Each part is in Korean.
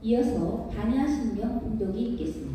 이어서 반야신경 봉독이 있겠습니다.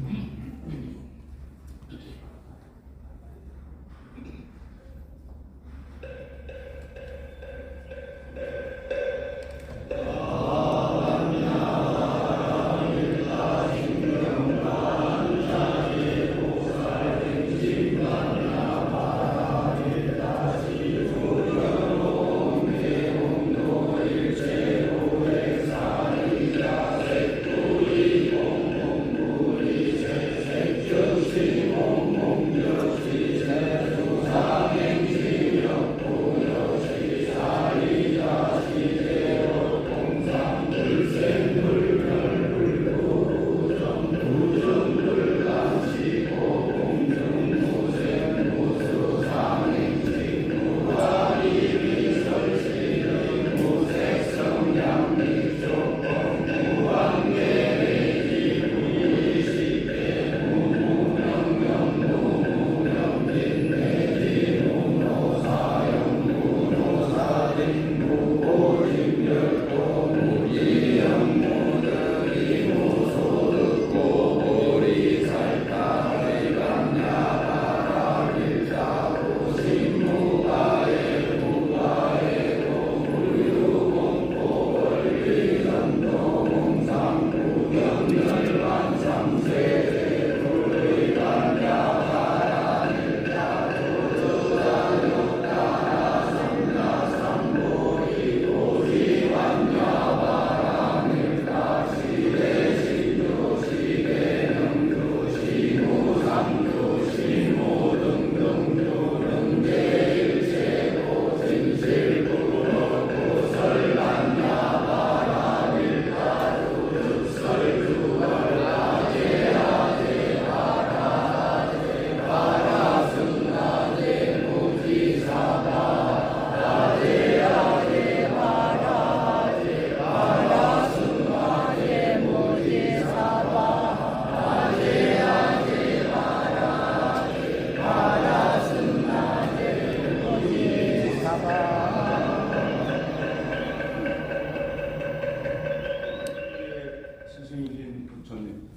스승이신 부처님,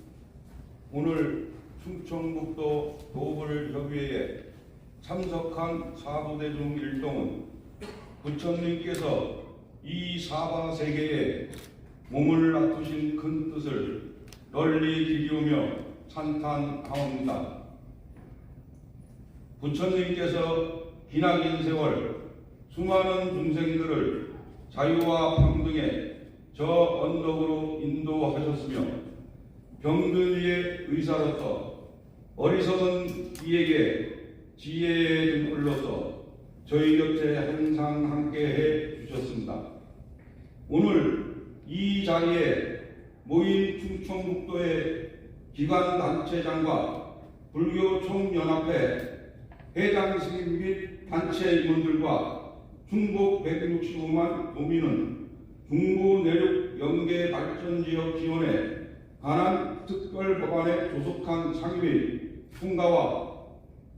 오늘 충청북도 도불협의회에 참석한 사부대중 일동은 부처님께서 이 사바세계에 몸을 놔두신 큰 뜻을 널리 기리우며 찬탄하옵니다. 부처님께서 기나긴 세월 수많은 중생들을 자유와 평등에 저 언덕으로 인도하셨으며 병든 이의 의사로서 어리석은 이에게 지혜의 등불로서 저희 곁에 항상 함께해 주셨습니다. 오늘 이 자리에 모인 충청북도의 기관단체장과 불교총연합회 회장 스님 및 단체 임원들과 충북 165만 도민은 중부 내륙 연계 발전 지역 지원에 관한 특별 법안에 조속한 상임위 통과와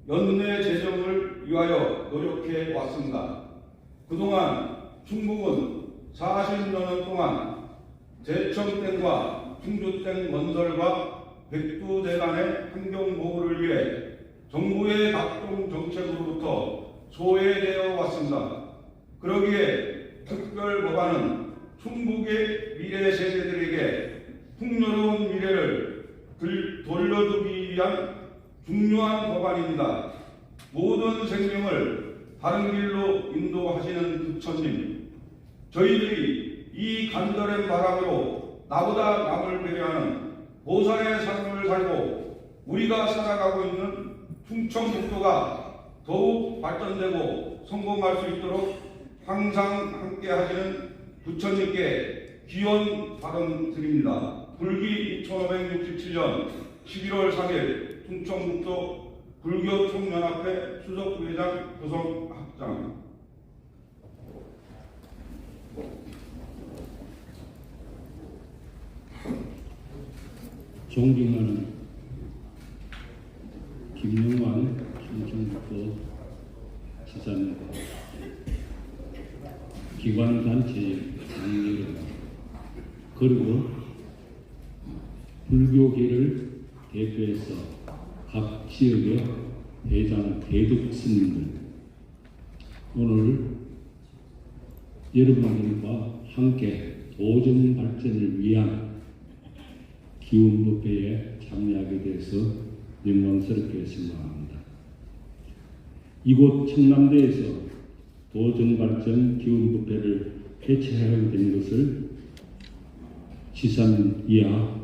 연내 재정을 위하여 노력해 왔습니다. 그동안 충북은 40여년 동안 제청댐과 충주댐 건설과 백두대간의 환경보호를 위해 정부의 각종 정책으로부터 소외되어 왔습니다. 그러기에 특별 법안은 충북의 미래 세대들에게 풍요로운 미래를 돌려두기 위한 중요한 법안입니다. 모든 생명을 바른 길로 인도하시는 부처님, 저희들이 이 간절한 바람으로 나보다 남을 배려하는 보살의 삶을 살고 우리가 살아가고 있는 충청북도가 더욱 발전되고 성공할 수 있도록 항상 함께 하시는 부처님께 기원 발언 드립니다. 불기 2567년 11월 3일 충청북도 불교총연합회 수석부회장 구성학장. 존경하는 김영환 충청북도 지사님, 기관단체 장 여러분, 그리고 불교계를 대표해서 각 지역의 대장 대독 스님들, 오늘 여러분들과 함께 도정 발전을 위한 기운법회에 참여하게 돼서 영광스럽게 생각합니다. 이곳 청남대에서 도정발전 기운법회를 개최하게 된 것을 지산 이하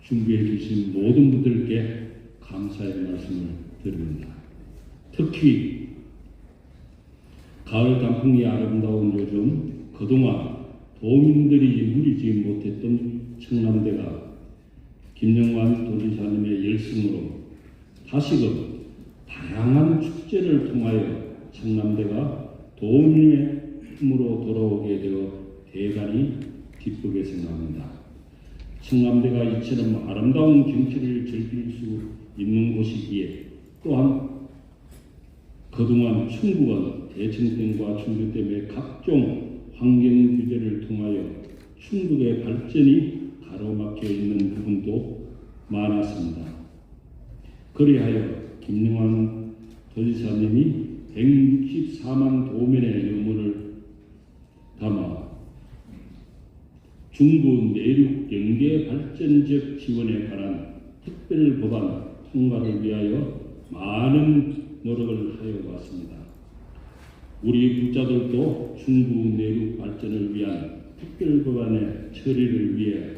준비해 주신 모든 분들께 감사의 말씀을 드립니다. 특히 가을 단풍이 아름다운 요즘 그동안 도민들이 누리지 못했던 청남대가 김영환 도지사님의 열심으로 다시금 다양한 축제를 통하여 청남대가 도민의 힘으로 돌아오게 되어 대단히 기쁘게 생각합니다. 청남대가 이처럼 아름다운 경치를 즐길 수 있는 곳이기에 또한 그동안 충북은 대청댐과 충주댐의 각종 환경 규제를 통하여 충북의 발전이 가로막혀 있는 부분도 많았습니다. 그리하여 김영환 도지사님이 164만 도민의 염원을 담아 중부 내륙 연계 발전적 지원에 관한 특별 법안 통과를 위하여 많은 노력을 하여 왔습니다. 우리 국자들도 중부 내륙 발전을 위한 특별 법안의 처리를 위해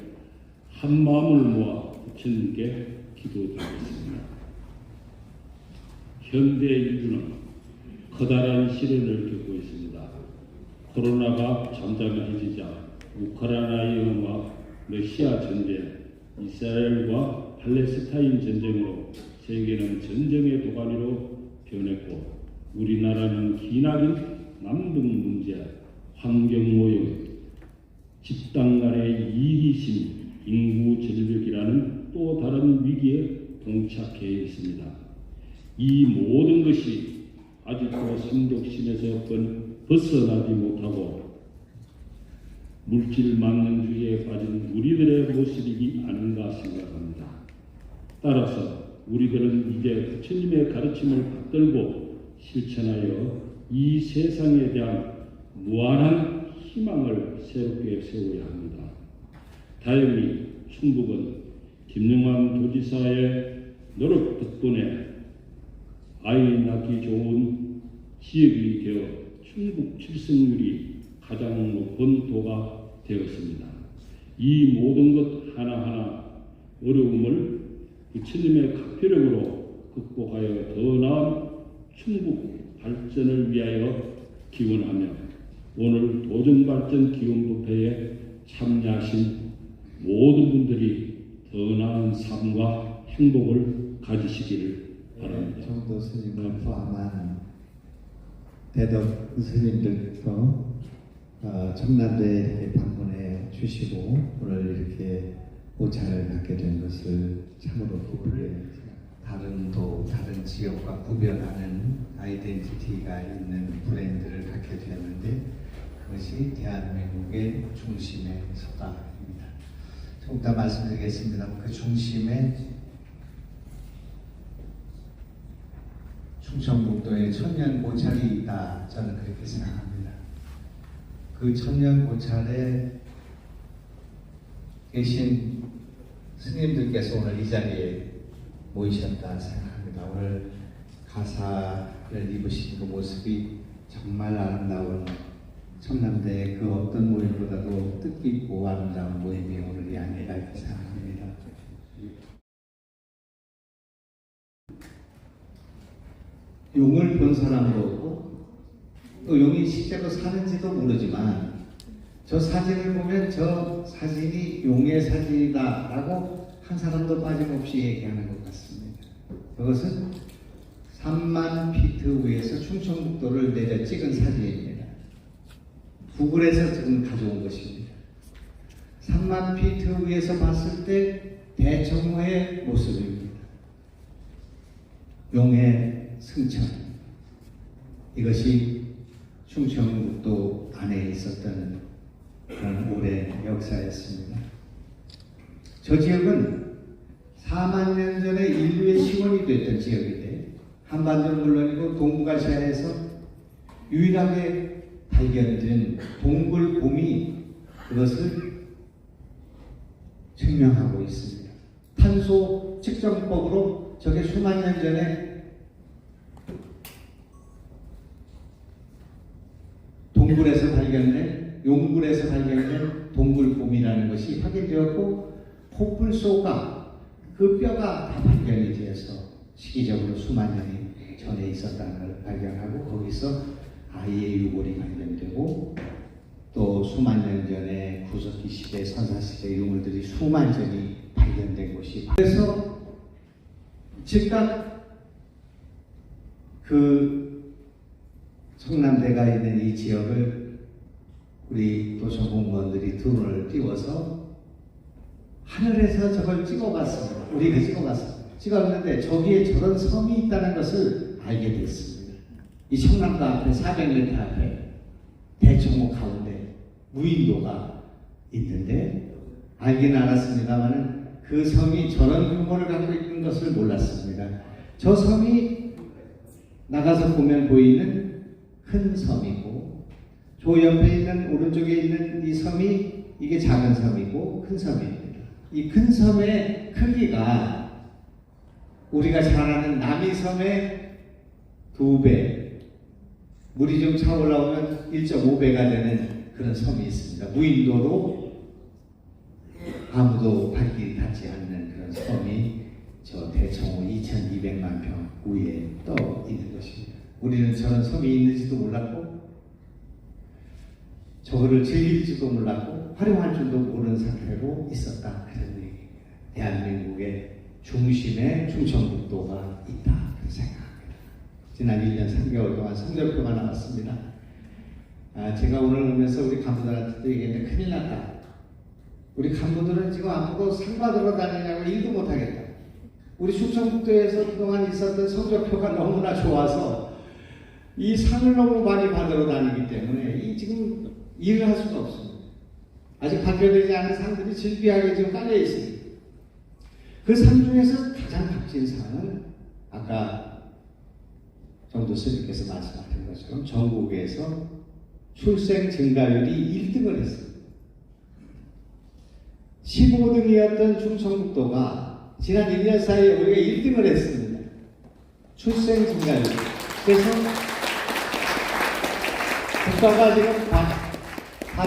한 마음을 모아 부처님께 기도드리겠습니다. 현대 인류는 커다란 시련을 겪고 있습니다. 코로나가 잠잠해지자 우크라이나와 러시아 전쟁, 이스라엘과 팔레스타인 전쟁으로 세계는 전쟁의 도가니로 변했고 우리나라는 기나긴 남북 문제, 환경오염, 집단 간의 이기심, 인구 절벽이라는 또 다른 위기에 봉착해 있습니다. 이 모든 것이 아직도 삼독신에서 벗어나지 못하고 물질 만능주의에 빠진 우리들의 모습이 아닌가 생각합니다. 따라서 우리들은 이제 부처님의 가르침을 받들고 실천하여 이 세상에 대한 무한한 희망을 새롭게 세워야 합니다. 다행히 충북은 김영환 도지사의 노력 덕분에 아이 낳기 좋은 지역이 되어 충북 출생률이 가장 높은 도가 되었습니다. 이 모든 것 하나하나 어려움을 부처님의 각표력으로 극복하여 더 나은 충북 발전을 위하여 기원하며 오늘 도정발전 기원법회에 참여하신 모든 분들이 더 나은 삶과 행복을 가지시기를 바랍니다. 정도 스님을 포함한 대덕 스님들도 청남대에 방문해 주시고 오늘 이렇게 오차를 갖게 된 것을 참으로 기쁘게 다른 지역과 구별하는 아이덴티티가 있는 브랜드를 갖게 되었는데 그것이 대한민국의 중심에 서다입니다. 조금 더 말씀드리겠습니다. 그 중심에 충청북도의 천년고찰이 있다. 저는 그렇게 생각합니다. 그 천년고찰에 계신 스님들께서 오늘 이 자리에 모이셨다 생각합니다. 오늘 가사를 입으신 그 모습이 정말 아름다운 청남대의 그 어떤 모임보다도 뜻깊고 아름다운 모임이 오늘이 아니라 이렇게 생각합니다. 용을 본 사람도 없고 또 용이 실제로 사는지도 모르지만 저 사진을 보면 저 사진이 용의 사진이다 라고 한 사람도 빠짐없이 얘기하는 것 같습니다. 그것은 3만 피트 위에서 충청북도를 내려 찍은 사진입니다. 구글에서 지금 가져온 것입니다. 3만 피트 위에서 봤을 때 대청호의 모습입니다. 용의 승천, 이것이 충청북도 안에 있었던 그런 오랜 역사였습니다. 저 지역은 4만 년 전에 인류의 시원이 됐던 지역인데 한반도는 물론이고 동북아시아에서 유일하게 발견된 동굴곰이 그것을 증명하고 있습니다. 탄소 측정법으로 저게 수만 년 전에 동굴에서 발견된, 용굴에서 발견된 동굴곰이라는 것이 확인되었고, 폭불소가 그 뼈가 다 발견이 되어서 시기적으로 수만 년이 전에 있었다는 걸 발견하고, 거기서 아이의 유골이 발견되고, 또 수만 년 전에 구석기 시대, 선사 시대 유물들이 수만 점이 발견된 곳이, 그래서 즉각 그 성남대가 있는 이 지역을 우리 도청공무원들이 드론을 띄워서 하늘에서 저걸 찍어봤습니다. 우리가 찍어봤습니다. 찍었는데 저기에 저런 섬이 있다는 것을 알게 됐습니다. 이 청남도 앞에 400m 앞에 대청호 가운데 무인도가 있는데, 알긴 알았습니다만 그 섬이 저런 규모를 갖고 있는 것을 몰랐습니다. 저 섬이 나가서 보면 보이는 큰 섬이고, 저 옆에 있는 오른쪽에 있는 이 섬이 이게 작은 섬이고 큰 섬입니다. 이 큰 섬의 크기가 우리가 잘 아는 남이섬의 2배, 물이 좀 차 올라오면 1.5배가 되는 그런 섬이 있습니다. 무인도로 아무도 발길이 닿지 않는 그런 섬이 저 대청호 2200만 평 위에 떠 있는 것입니다. 우리는 저런 섬이 있는지도 몰랐고, 저거를 즐길지도 몰랐고, 활용할 줄도 모르는 상태로 있었다, 그런 얘기입니다. 대한민국의 중심에 충청북도가 있다, 그렇게 생각합니다. 지난 1년 3개월 동안 성적표가 나왔습니다. 제가 오늘 오면서 우리 간부들한테도 얘기했는데, 큰일 났다. 우리 간부들은 지금 앞으로 상 받으러 다니냐고 일도 못하겠다. 우리 충청북도에서 그동안 있었던 성적표가 너무나 좋아서 이 상을 너무 많이 받으러 다니기 때문에 이 지금 일을 할 수가 없습니다. 아직 발표되지 않은 상들이 질비하게 지금 깔려 있습니다. 그 상 중에서 가장 값진 상은 아까 정도 스님께서 말씀하신 것처럼 전국에서 출생 증가율이 1등을 했습니다. 15등이었던 충청북도가 지난 1년 사이에 우리가 1등을 했습니다. 출생 증가율. 그래서 국가가 지금 다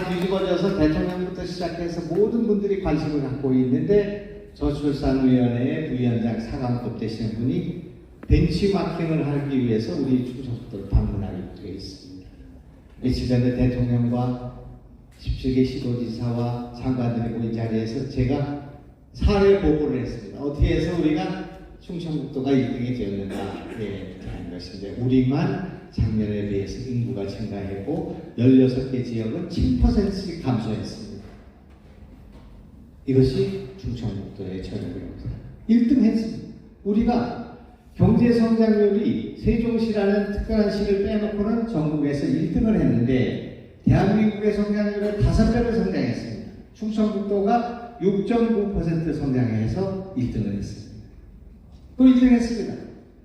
뒤집어져서 대통령부터 시작해서 모든 분들이 관심을 갖고 있는데, 저출산위원회의 부위원장 사관급 되시는 분이 벤치마킹을 하기 위해서 우리 충청북도를 방문하게 되어 있습니다. 며칠 전에 대통령과 17개 시도지사와 장관들이 모인 자리에서 제가 사례 보고를 했습니다. 어떻게 해서 우리가 충청북도가 1등이 되었는가에 대한 것인데, 우리만 작년에 비해서 인구가 증가했고 16개 지역은 7%씩 감소했습니다. 이것이 충청북도의 전역입니다. 1등 했습니다. 우리가 경제 성장률이 세종시라는 특별한 시를 빼놓고는 전국에서 1등을 했는데, 대한민국의 성장률은 5배로 성장했습니다. 충청북도가 6.9% 성장해서 1등을 했습니다. 또 1등 했습니다.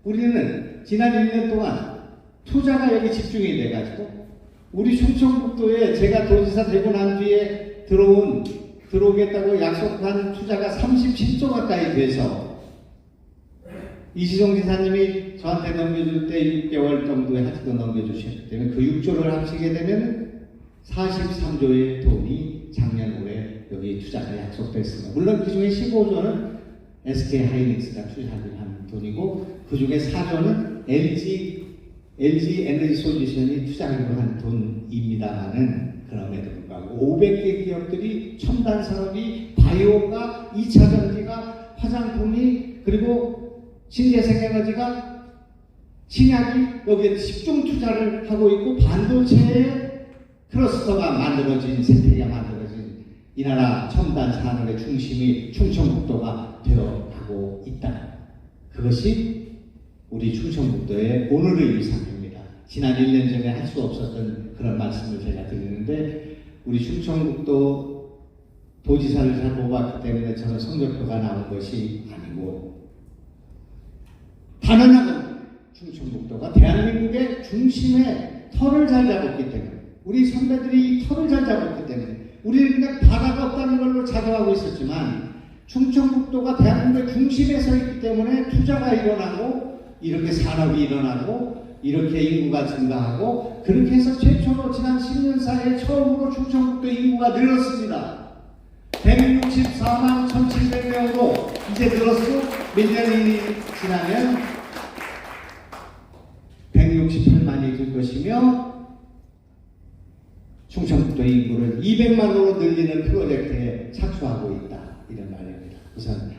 우리는 지난 1년 동안 투자가 여기 집중이 돼가지고, 우리 충청북도에 제가 도지사 되고 난 뒤에 들어오겠다고 약속한 투자가 37조 가까이 돼서, 이시종 지사님이 저한테 넘겨줄 때 6개월 정도에 아직도 넘겨주셨기 때문에 그 6조를 합치게 되면 43조의 돈이 작년 올해 여기 투자가 약속됐습니다. 물론 그 중에 15조는 SK 하이닉스가 투자한 돈이고, 그 중에 4조는 LG 에너지 솔루션이 투자하기로 한 돈입니다만은, 그럼에도 불구하고 500개 기업들이 첨단 산업이, 바이오가, 2차 전지가, 화장품이, 그리고 신재생에너지가, 신약이 여기에 집중 투자를 하고 있고, 반도체의 클러스터가 만들어진, 생태계가 만들어진 이 나라 첨단 산업의 중심이 충청북도가 되어가고 있다. 그것이 우리 충청북도의 오늘의 위상입니다. 지난 1년 전에 할 수 없었던 그런 말씀을 제가 드리는데, 우리 충청북도 도지사를 잘 뽑았기 때문에 저는 성적표가 나온 것이 아니고 단언하건 충청북도가 대한민국의 중심에 털을 잘 잡았기 때문에 우리 선배들이 이 털을 잘 잡았기 때문에 우리는 그냥 바다가 없다는 걸로 자각하고 있었지만 충청북도가 대한민국의 중심에 서 있기 때문에 투자가 일어나고 이렇게 산업이 일어나고 이렇게 인구가 증가하고 그렇게 해서 최초로 지난 10년 사이에 처음으로 충청북도 인구가 늘었습니다. 164만 1,700명으로 이제 늘었고 몇 년이 지나면 168만이 될 것이며 충청북도 인구를 200만으로 늘리는 프로젝트에 착수하고 있다. 이런 말입니다. 우선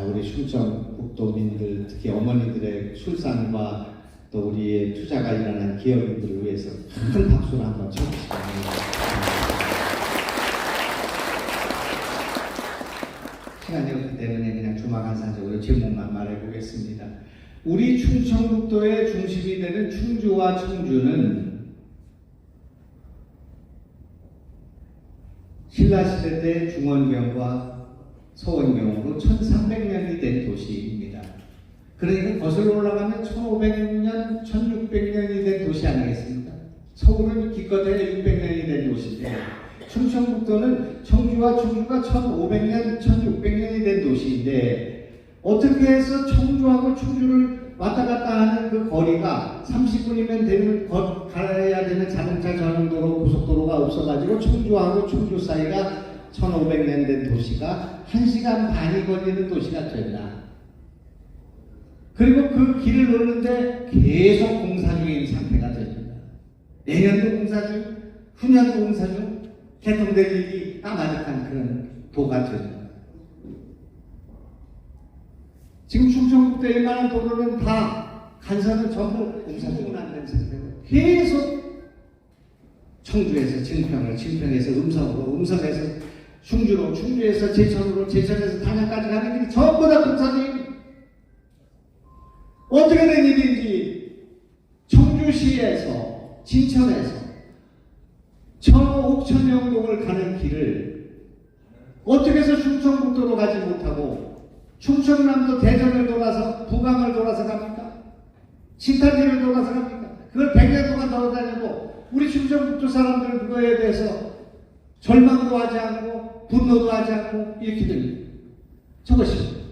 우리 충청북도민들 특히 어머니들의 출산과 또 우리의 투자가 일어난 기업인들을 위해서 큰 박수를 한번 쳐주시기 바랍니다. 시간이 없기 때문에 그냥 주마간사적으로 제목만 말해보겠습니다. 우리 충청북도의 중심이 되는 충주와 청주는 신라시대 때 중원경과 서원경으로 1300년이 된 도시입니다. 그러니까 거슬러 올라가면 1500년, 1600년이 된 도시 아니겠습니까? 서울은 기껏해야 600년이 된 도시인데 충청북도는 청주와 충주가 1500년, 1600년이 된 도시인데 어떻게 해서 청주하고 충주를 왔다 갔다 하는 그 거리가 30분이면 되는 가야 되는 자동차 전용도로 고속도로가 없어가지고 청주하고 충주 사이가 1500년 된 도시가 1시간 반이 걸리는 도시가 됐나? 그리고 그 길을 놓는데 계속 공사 중인 상태가 됩니다. 내년도 공사 중, 후년도 공사 중, 개통될 일이 까마득한 그런 도가 됩니다. 지금 충청북도에 많은 도로는 다 간선은 전부 공사 중은 안 된 상태고 계속 청주에서 증평을, 증평에서 음성으로, 음성에서 충주로, 충주에서 제천으로, 제천에서 단양까지 가는 길이 전부 다 공사 중입니다. 어떻게 된 일인지 청주시에서 진천에서 옥천영동을 가는 길을 어떻게 해서 충청북도로 가지 못하고 충청남도 대전을 돌아서 부강을 돌아서 갑니까? 신탄지를 돌아서 갑니까? 그걸 100년 동안 돌아다니고 우리 충청북도 사람들은 그거에 대해서 절망도 하지 않고 분노도 하지 않고 이렇게 됩니다. 저것입니다.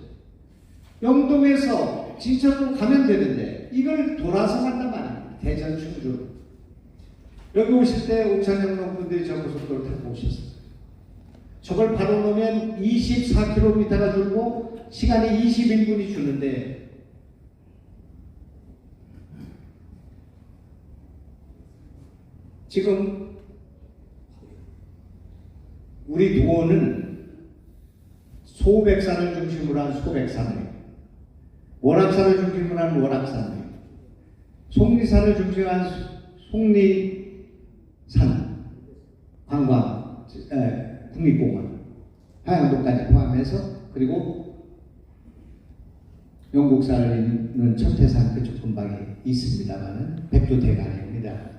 영동에서 진천으로 가면 되는데 이걸 돌아서 간단 말입니다. 대전 충주. 여기 오실 때 옥천영동 분들이 저 고속도로 타고 오셨어요. 저걸 바로 놓으면 24km가 줄고 시간이 21분이 주는데 지금 우리 도원은 소백산을 중심으로 한 소백산에 월합산을 중심으로 한 월합산에 속리산을 중심으로 한 속리산 관광 국립공원 하양도까지 포함해서 그리고 영국산을 있는 천태산 그쪽 근방에 있습니다만은 백두대간입니다.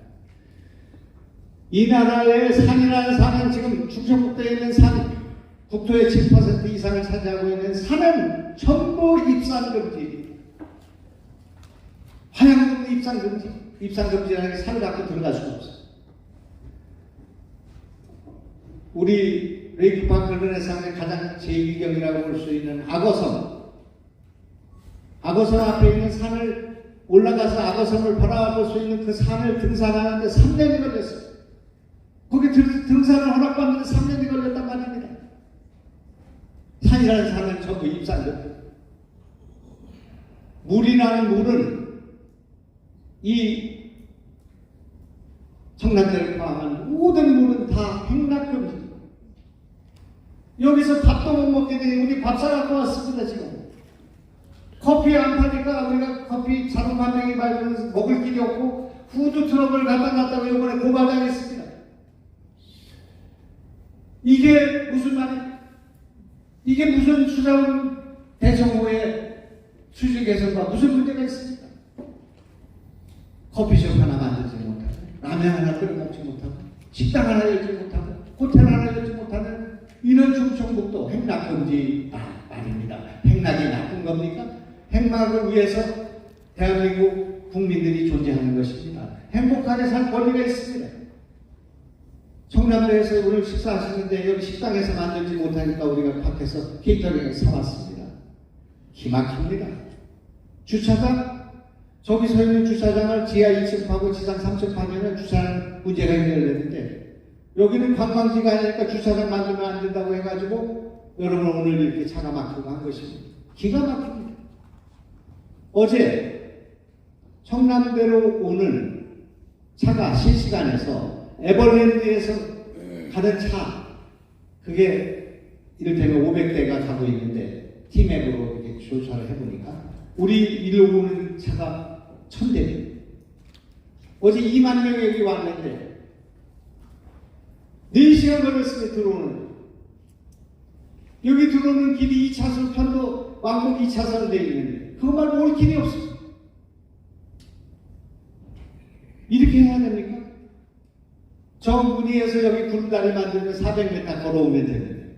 이 나라의 산이라는 산은 지금 충청북도에 있는 산 국토의 7% 이상을 차지하고 있는 산은 전부 입산금지. 하양도도 입산금지. 입산금지라는 게 산을 갖고 들어갈 수가 없어요. 우리 레이크파크 르네상의 가장 제2경이라고 볼 수 있는 악어섬. 악어섬 앞에 있는 산을 올라가서 악어섬을 바라볼 수 있는 그 산을 등산하는데 3년이 걸렸어요. 거기 등산을 허락받는데 3년이 걸렸단 말입니다. 산이라는 산은 전부 입산금. 물이라는 물은 이 청남대를 포함한 모든 물은 다 행락금지. 여기서 밥도 못 먹게 되니 우리 밥 사갖고 왔습니다. 지금 커피 안 파니까 우리가 커피 자동차 한 명이 말고는 먹을 길이 없고 후드 트럭을 갖다 놨다고 이번에 고발당했습니다. 이게 무슨 말이야? 이게 무슨 수자원 대정부의 수질 개선과 무슨 문제가 있습니까? 커피숍 하나 만들지 못하고 라면 하나 끓여 먹지 못하고 식당 하나 열지 못하고 호텔 하나 열지 못하는 이런 충청북도 행락금지 말입니다. 행락이 나쁜 겁니까? 행락을 위해서 대한민국 국민들이 존재하는 것입니다. 행복하게 살 권리가 있습니다. 청남도에서 오늘 식사하시는데 여기 식당에서 만들지 못하니까 우리가 밖에서 케이터링에 사왔습니다. 기막힙니다. 주차장, 저기 서 있는 주차장을 지하 2층 파고 지상 3층 파면은 주차장 문제가 해결되는데 여기는 관광지가 아니니까 주차장 만들면 안 된다고 해가지고 여러분 오늘 이렇게 차가 막히고 한 것입니다. 기가 막힙니다. 어제 청남대로 오는 차가 실시간에서 에버랜드에서 가는 차, 그게 이를테면 500대가 가고 있는데 티맵으로 이렇게 조사를 해보니까 우리 일로 오는 차가 1000대. 어제 2만 명이 여기 왔는데 4시간 걸렸으면 들어오는. 여기 들어오는 길이 2차선 편도 왕복 2차선으로 되어 있는데 그거 말고 올 길이 없어. 이렇게 해야 됩니까? 저 문의에서 여기 구름다리 만들면 400m 걸어오면 되는데,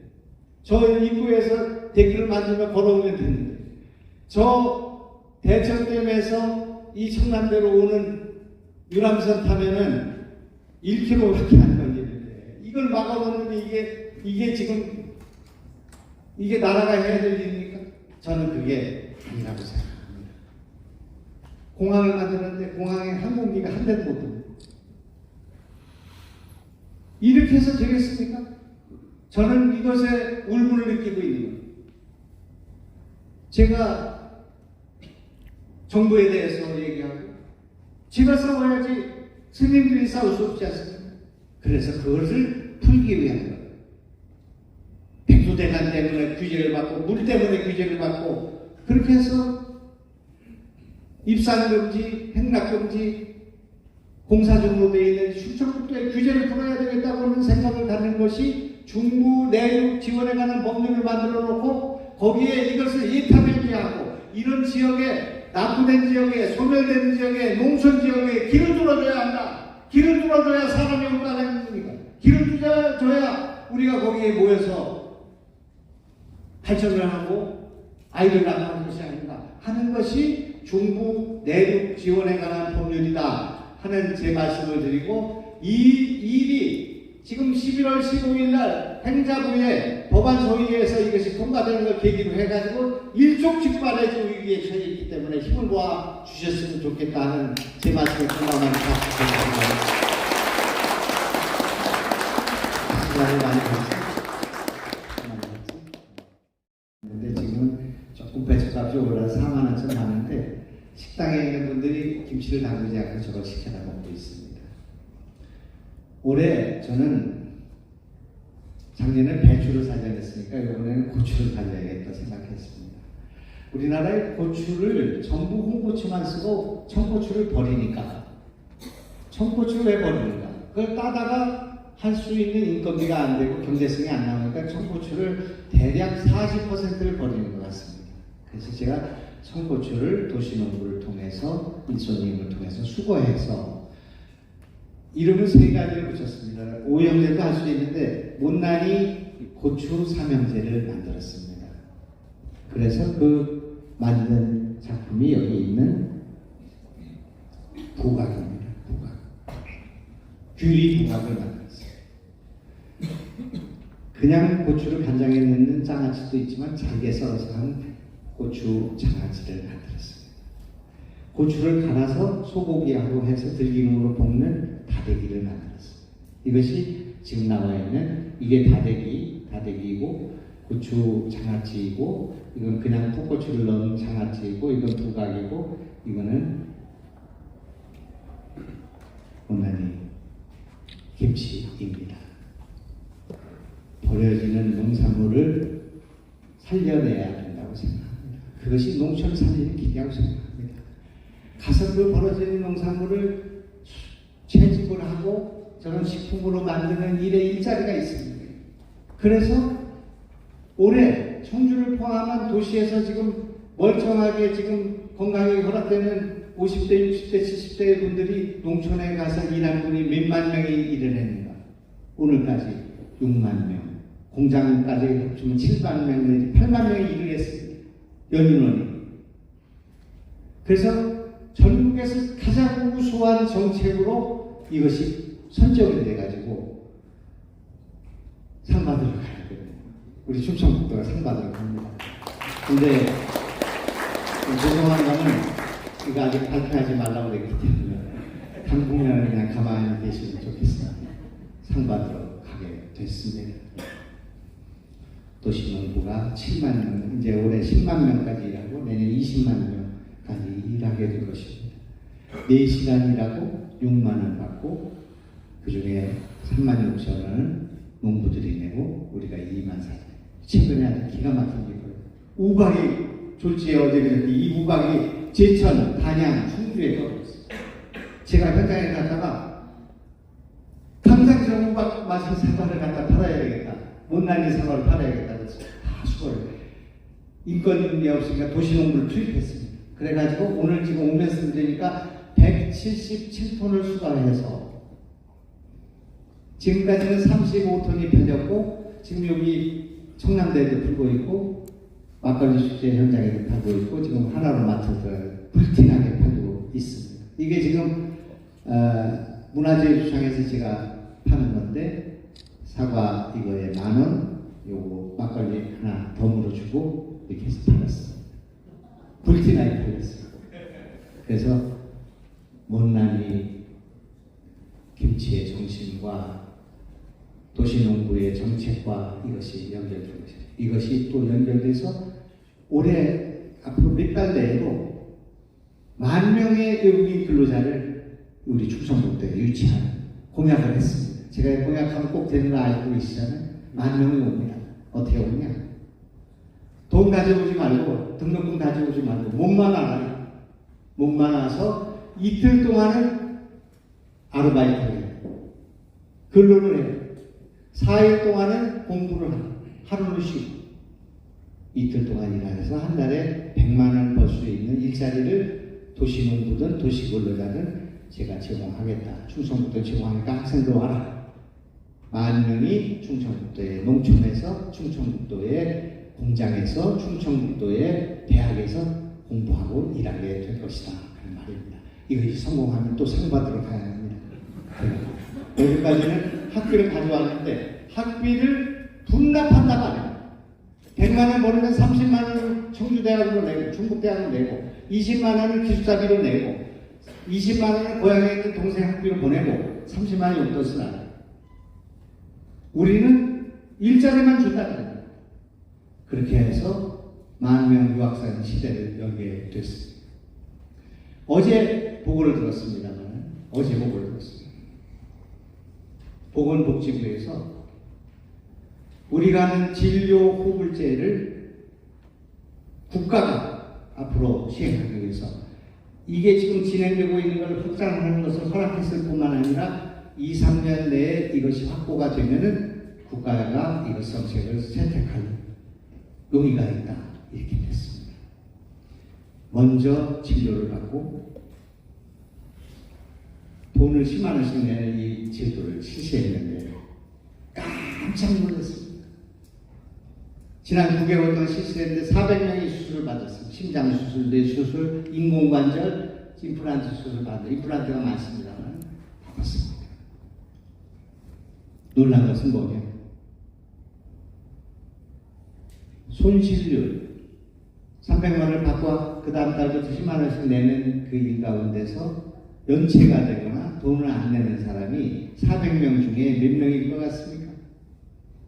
저 입구에서 데크를 만들면 걸어오면 되는데, 저 대천댐에서 이 청남대로 오는 유람선 타면은 1km밖에 안 걸리는데, 이걸 막아놓는데 이게 지금 이게 나라가 해야 될 일입니까? 저는 그게 아니라고 생각합니다. 공항을 만드는데 공항에 항공기가 한 대도 못 듭니다. 이렇게 해서 되겠습니까? 저는 이것에 울분을 느끼고 있는 거예요. 제가 정부에 대해서 얘기하고 제가 싸워야지 스님들이 싸울 수 없지 않습니까? 그래서 그것을 풀기 위한 거예요. 백두대간 때문에 규제를 받고 물 때문에 규제를 받고 그렇게 해서 입산금지, 행락금지, 공사정로 되어 있는 충청북도의 규제를 풀어야 되겠다고 하는 생각을 갖는 것이 중부 내륙 지원에 관한 법률을 만들어 놓고 거기에 이것을 예타변기하고 이런 지역에 납부된 지역에 소멸된 지역에 농촌 지역에 길을 뚫어줘야 한다. 길을 뚫어줘야 사람이 온다는 겁니까? 길을 뚫어줘야 우리가 거기에 모여서 발전을 하고 아이를 낳는 것이 아닌가 하는 것이 중부 내륙 지원에 관한 법률이다 하는 제 말씀을 드리고, 이 일이 지금 11월 15일 날 행자부의 법안 소위에서 이것이 통과되는 걸 계기로 해가지고 일촉즉발의 위기에 처해 있기 때문에 힘을 모아 주셨으면 좋겠다 하는 제 말씀을 공감하는 부탁드립니다. 시간을 많이 근데 지금 조금 배추값이 올라서 4만 원쯤 나는데 식당에 있는 분들이 김치를 담그지 않고 저걸 시켜다 먹고 있습니다. 올해 저는 작년에 배추를 살려냈으니까 이번에는 고추를 살려야겠다 생각했습니다. 우리나라의 고추를 전부 홍고추만 쓰고 청고추를 버리니까, 청고추를 왜 버리는가? 그걸 따다가 할 수 있는 인건비가 안 되고 경제성이 안 나오니까 청고추를 대략 40%를 버리는 것 같습니다. 그래서 제가 청고추를 도시농부를 통해서 일손님을 통해서 수거해서 이름을 3가지를 붙였습니다. 오형제도 할 수 있는데 못난이 고추 삼형제를 만들었습니다. 그래서 그 만든 작품이 여기 있는 부각입니다. 부각. 규리 부각을 만들었어요. 그냥 고추를 간장에 넣는 장아찌도 있지만 잘게 썰어서 한 고추 장아찌를 만들었습니다. 고추를 갈아서 소고기하고 해서 들기름으로 볶는 다대기를 만들었습니다. 이것이 지금 나와 있는 이게 다대기이고 고추 장아찌이고, 이건 그냥 풋고추를 넣은 장아찌이고, 이건 부각이고, 이거는 못난이 김치입니다. 버려지는 농산물을 살려내야 된다고 생각합니다. 그것이 농촌 살리는 길이라고 생각합니다. 가서 그 버려지는 농산물을 채집을 하고 저런 식품으로 만드는 일에 일자리가 있습니다. 그래서 올해 청주를 포함한 도시에서 지금 멀쩡하게 지금 건강이 허락되는 50대, 60대, 70대 분들이 농촌에 가서 일하는 분이 몇만 명이 일을 했는가? 오늘까지 6만 명. 공장까지 합치면 7만 명 내지 8만 명이 일을 했습니다. 연인원이. 그래서 전국에서 가장 우수한 정책으로 이것이 선정이 돼가지고 상 받으러 가야 돼요. 우리 충청북도가 상 받으러 갑니다. 근데 죄송한 거는 이거 아직 발표하지 말라고 그랬기 때문에 당분간은 그냥 가만히 계시면 좋겠어요. 상 받으러 가게 됐습니다. 도시농부가 7만 명, 이제 올해 10만 명까지 일하고 내년 20만 명까지 일하게 될 것입니다. 4시간 일하고 6만 원 받고 그 중에 3만 6천 원을 농부들이 내고 우리가 2만 4천 원. 최근에 아주 기가 막힌 게 있고요. 우박이 졸지에 어제 그랬는데 이 우박이 제천, 단양, 충주에 떠있어요. 제가 현장에 갔다가 감상스러운 우박 맛인 사과를 갖다 팔아야 되겠다. 못난이 사과를 팔아야겠다. 그래서 다 수고를 인건비 없으니까 도시농부를 투입했습니다. 그래가지고 오늘 지금 오면서 들으니까 177톤을 수거해서 지금까지는 35톤이 팔렸고 지금 여기 청남대에도 풀고 있고 막걸리 축제 현장에도 팔고 있고 지금 하나로 맡아서 불티나게 팔고 있습니다. 이게 지금 문화재주창에서 제가 파는 건데 사과 이거에 10,000원, 요거 막걸리 하나 덤으로 주고 이렇게 해서 팔았어요. 불티나게 팔렸어요. 그래서 못난이 김치의 정신과 도시농부의 정책과 이것이 연결된 것이죠. 이것이 또 연결돼서 올해 앞으로 몇 달 내에도 10,000명의 외국인 근로자를 우리 충청북도에 유치하는 공약을 했습니다. 제가 공약하면 꼭 되는 거 알고 계시잖아요. 10,000명이 옵니다. 어떻게 오냐? 돈 가져오지 말고 등록금 가져오지 말고 몸만 알아요. 몸만 와서 이틀 동안은 아르바이트를 해요. 근로를 해요. 4일 동안은 공부를 하고 하루는 쉬고 이틀 동안 일하면서 한 달에 100만 원 벌 수 있는 일자리를 도시농부든 도시근로자든 제가 제공하겠다. 충청북도 제공하니까 학생들 와라. 10,000명이 충청북도의 농촌에서 충청북도의 공장에서 충청북도의 대학에서 공부하고 일하게 될 것이다 하는 말입니다. 이것이 성공하면 또 상 받으러 가야 합니다. 여기까지는 학비를 가져왔는데 학비를 분납한단 말이에요. 100만 원 벌면 30만 원을 청주대학으로 내고 중국대학으로 내고 20만 원을 기숙사비로 내고 20만 원을 고향에 있는 동생 학비로 보내고 30만 원이 용돈 쓰라. 우리는 일자리만 준다는 거예요. 그렇게 해서 10,000명 유학생 시대를 열게 됐습니다. 어제 보고를 들었습니다만 어제 보고를 들었습니다. 보건복지부에서 우리가 하는 진료 호불제를 국가가 앞으로 시행하기 위해서 이게 지금 진행되고 있는 것을 확장하는 것을 허락했을 뿐만 아니라 2, 3년 내에 이것이 확보가 되면은 국가가 이것 정책을 채택할 용의가 있다. 이렇게 됐습니다. 먼저 진료를 받고 돈을 10만 원씩 내는 이 제도를 실시했는데 깜짝 놀랐습니다. 지난 9개월 동안 실시했는데 400명이 수술을 받았습니다. 심장수술, 뇌수술, 인공관절, 임플란트 수술을 받았는데 임플란트가 많습니다만 받았습니다. 놀란 것은 뭐냐? 손실률 300만 원을 받고 그 다음 달부터 10만 원씩 내는 그 일 가운데서 연체가 되거나 돈을 안 내는 사람이 400명 중에 몇 명일 것 같습니까?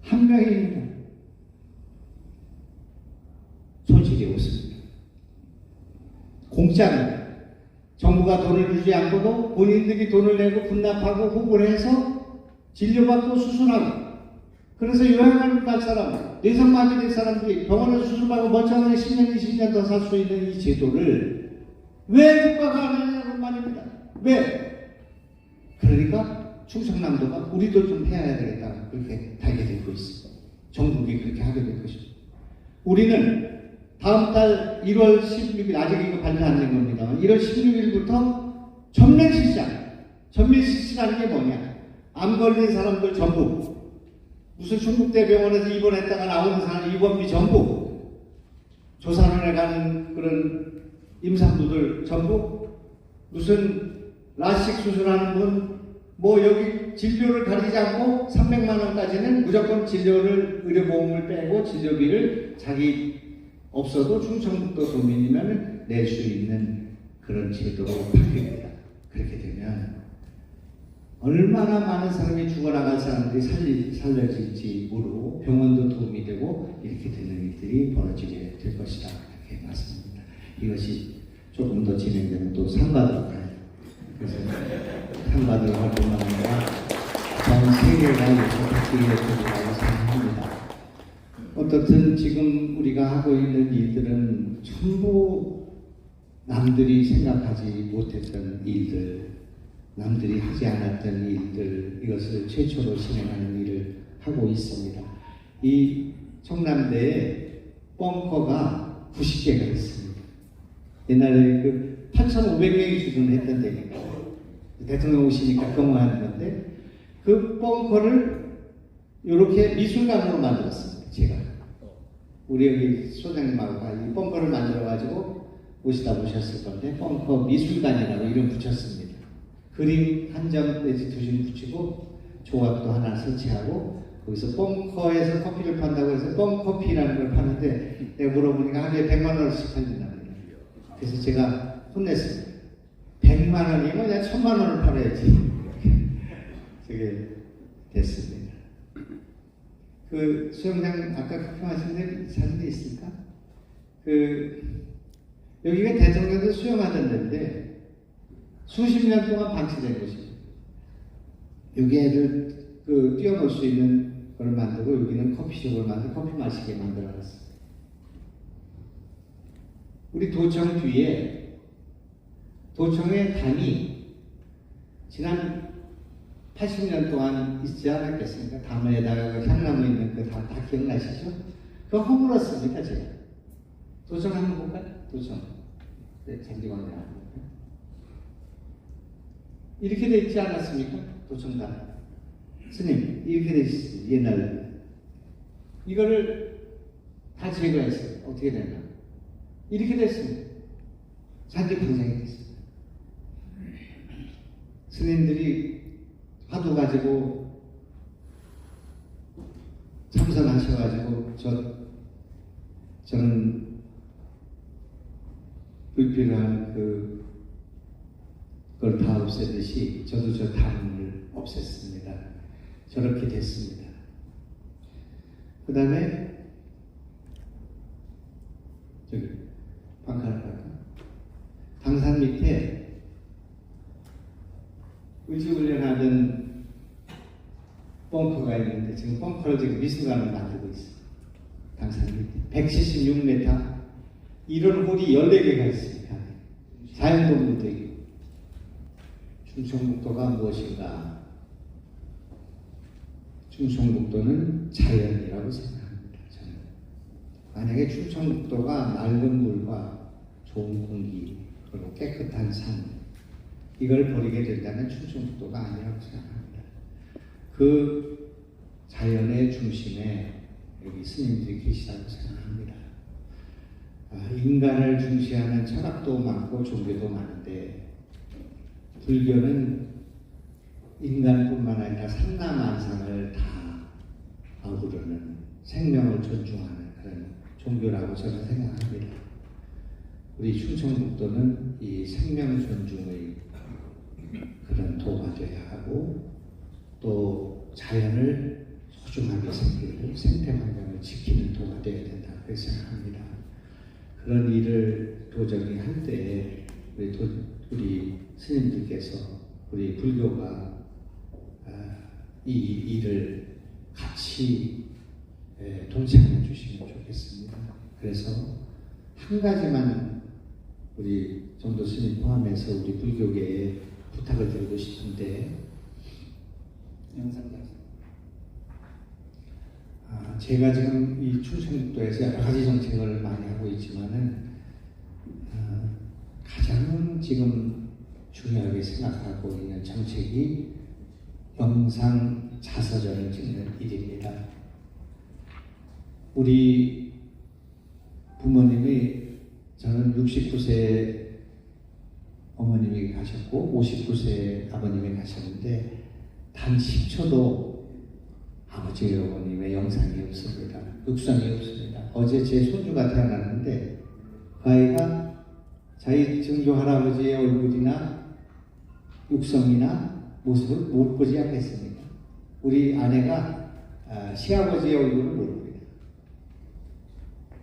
한 명입니다. 손실이 없습니다. 공짜입니다. 정부가 돈을 주지 않고도 본인들이 돈을 내고 분납하고 후보를 해서 진료받고 수술하고 그래서 요양을 갈 사람, 뇌성마비 된 사람들이 병원에서 수술받고 멀쩡하게 10년, 20년 더 살 수 있는 이 제도를 왜 국가가 안 하냐는 말입니다. 왜? 그러니까 충청남도가 우리도 좀 해야 되겠다. 그렇게 달게 되고 있습니다. 전국이 그렇게 하게 될 것입니다. 우리는 다음 달 1월 16일, 아직 이거 발표 안 된 겁니다만 1월 16일부터 전면 실시한, 전면 실시라는 게 뭐냐? 암 걸린 사람들 전부 무슨 충북대병원에서 입원했다가 나오는 사람 입원비 전부, 조산원에 가는 그런 임산부들 전부, 무슨 라식 수술하는 분, 뭐 여기 진료를 가리지 않고 300만 원까지는 무조건 진료를, 의료보험을 빼고 진료비를 자기 없어도 충청북도 도민이면 낼 수 있는 그런 제도로 바뀝니다. 그렇게 되면 얼마나 많은 사람이 죽어나갈 사람들이 살려질지 모르고 병원도 도움이 되고 이렇게 되는 일들이 벌어지게 될 것이다. 이렇게 말씀합니다. 이것이 조금 더 진행되면 또 상받으러 가요. 그래서 상받으러 갈 뿐만 아니라 전 세계가 이렇게 바뀌게 되리라고 생각합니다. 어떻든 지금 우리가 하고 있는 일들은 전부 남들이 생각하지 못했던 일들, 남들이 하지 않았던 일들, 이것을 최초로 진행하는 일을 하고 있습니다. 이 청남대에 벙커가 90개가 있습니다. 옛날에 그 8,500명이 주둔했던 데니까 대통령 오시니까 경험하는 건데, 그 벙커를 이렇게 미술관으로 만들었습니다. 제가 우리 여기 소장님하고 이 벙커를 만들어가지고 오시다 보셨을 건데, 벙커 미술관이라고 이름 붙였습니다. 그림 한 점 내지 두 점 붙이고 조각도 하나 설치하고, 거기서 뻥커에서 커피를 판다고 해서 뻥커피라는 걸 파는데, 내가 물어보니까 하루에 100만 원씩 팔린다고 해요. 그래서 제가 혼냈습니다. 100만 원이면 그냥 1000만 원을 팔아야지. 그게 됐습니다. 그 수영장 아까 걱정하신 사진이 있습니까? 여기가 대통령도 수영하던 데인데 수십 년 동안 방치된 곳입니다. 여기 애들 뛰어놀 수 있는 걸 만들고, 여기는 커피숍을 만들고 커피 마시게 만들어놨습니다. 우리 도청 뒤에, 도청의 담이 지난 80년 동안 있지 않았겠습니까? 담에다가 향나무 있는 그 다 기억나시죠? 그거 허물었습니다, 제가. 도청 한번 볼까요? 도청. 네, 잔디광대 한번 볼까요? 이렇게 돼 있지 않았습니까? 도청담. 스님, 이렇게 돼 있어요. 옛날에. 이거를 다 제거했어요. 어떻게 되나? 이렇게 됐습니다. 잔디광장이 됐습니다. 스님들이 화두 가지고 참선하셔가지고 저는 불필요한 그걸 다 없애듯이 저도 저 담을 없앴습니다. 저렇게 됐습니다. 그 다음에 저기 방카를 갈까? 당산 밑에 의지훈련하던 벙커가 있는데 지금 벙커를 지금 미술관을 만들고 있어요. 당산 밑에 176m, 이런 홀이 14개가 있습니다. 자연동물도 있고. 충청북도가 무엇인가? 충청북도는 자연이라고 생각합니다. 저는. 만약에 충청북도가 맑은 물과 좋은 공기, 그리고 깨끗한 산, 이걸 버리게 된다면 충청북도가 아니라고 생각합니다. 그 자연의 중심에 여기 스님들이 계시다고 생각합니다. 인간을 중시하는 철학도 많고 종교도 많은데, 불교는 인간뿐만 아니라 삼라만상을 다 아우르는, 생명을 존중하는 그런 종교라고 저는 생각합니다. 우리 충청북도는 이 생명 존중의 그런 도가 되어야 하고, 또 자연을 소중하게 섬기고 생태 환경을 지키는 도가 되어야 된다, 그렇게 생각합니다. 그런 일을 도정이 할 때 우리 스님들께서, 우리 불교가 이 일을 같이 동참해 주시면 좋겠습니다. 그래서 한 가지만 우리 정도 스님 포함해서 우리 불교계에 부탁을 드리고 싶은데, 제가 지금 이 충청북도에서 여러 가지 정책을 많이 하고 있지만은 가장 지금 중요하게 생각하고 있는 정책이 영상 자서전을 찍는 일입니다. 우리 부모님이 저는 69세 어머님이 가셨고 59세 아버님이 가셨는데 단 10초도 아버지 어머님의 영상이 없습니다. 육상이 없습니다. 어제 제 손주가 태어났는데 그 아이가 자기 증조 할아버지의 얼굴이나 육성이나 모습을 못 보지 않겠습니까? 우리 아내가 시아버지의 얼굴을 못 봅니다.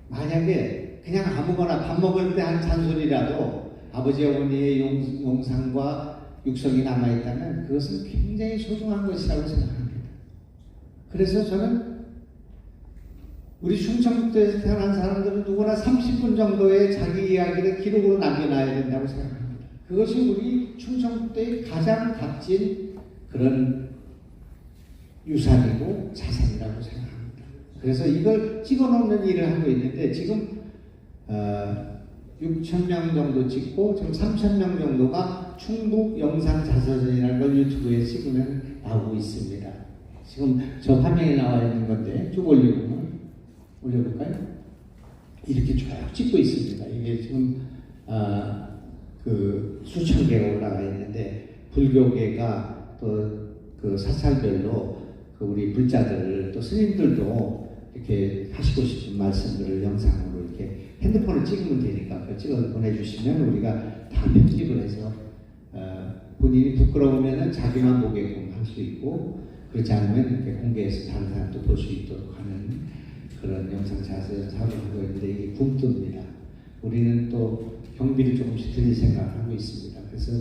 만약에 그냥 아무거나 밥 먹을 때 한 잔소리라도 아버지 어머니의 영상과 육성이 남아있다면 그것은 굉장히 소중한 것이라고 생각합니다. 그래서 저는 우리 충청도에서 태어난 사람들은 누구나 30분 정도의 자기 이야기를 기록으로 남겨놔야 된다고 생각합니다. 그것이 우리 충청도의 가장 값진 그런 유산이고 자산이라고 생각합니다. 그래서 이걸 찍어놓는 일을 하고 있는데 지금 6,000명 정도 찍고 지금 3,000명 정도가 충북 영상 자서전이라는 걸 유튜브에 찍으면 나오고 있습니다. 지금 저 화면에 나와 있는 건데 쭉 올려볼까요? 이렇게 쭉 찍고 있습니다. 이게 지금 그 수천 개가 올라가 있는데 불교계가 또 그 사찰별로 그 우리 불자들 또 스님들도 이렇게 하시고 싶은 말씀들을 영상으로 이렇게 핸드폰을 찍으면 되니까 그 찍어서 보내주시면 우리가 다 편집을 해서 본인이 부끄러우면은 자기만 보게끔 할 수 있고 그렇지 않으면 이렇게 공개해서 다른 사람도 볼 수 있도록 하는 그런 영상 자세를 사용하고 있는데 이게 굶듭니다. 우리는 또 경비를 조금씩 드릴 생각을 하고 있습니다. 그래서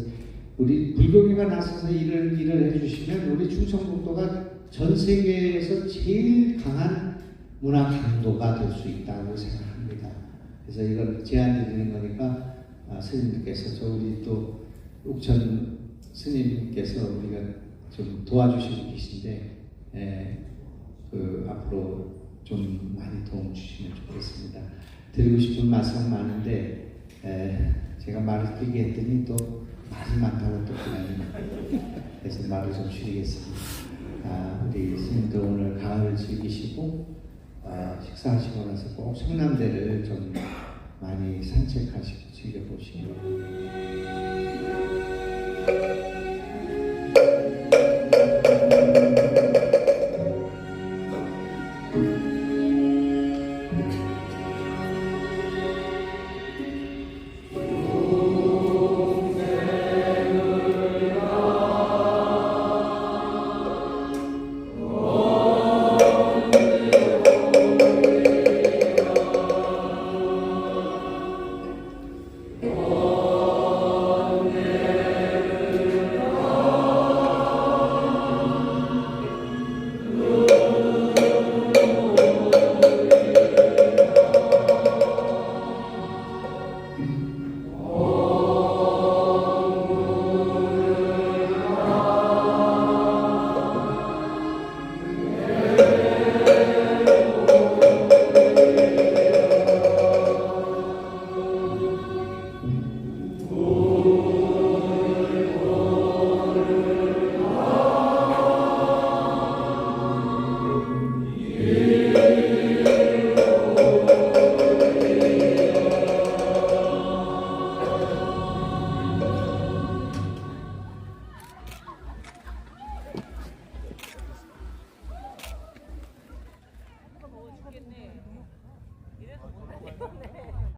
우리 불교계가 나서서 일을 해주시면 우리 충청북도가 전 세계에서 제일 강한 문화 강도가 될 수 있다고 생각합니다. 그래서 이걸 제안 드리는 거니까 스님들께서 저 우리 또 옥천 스님께서 우리가 좀 도와주시고 계신데 그 앞으로 좀 많이 도움 주시면 좋겠습니다. 드리고 싶은 말씀 많은데 제가 말을 길게 했더니 또 말이 많다고 또 그러니 그래서 말을 좀 줄이겠습니다. 우리 스님들 오늘 가을을 즐기시고 식사하시고 나서 꼭 성남대를 좀 많이 산책하시고 즐겨보시고 이래서 못 하겠네.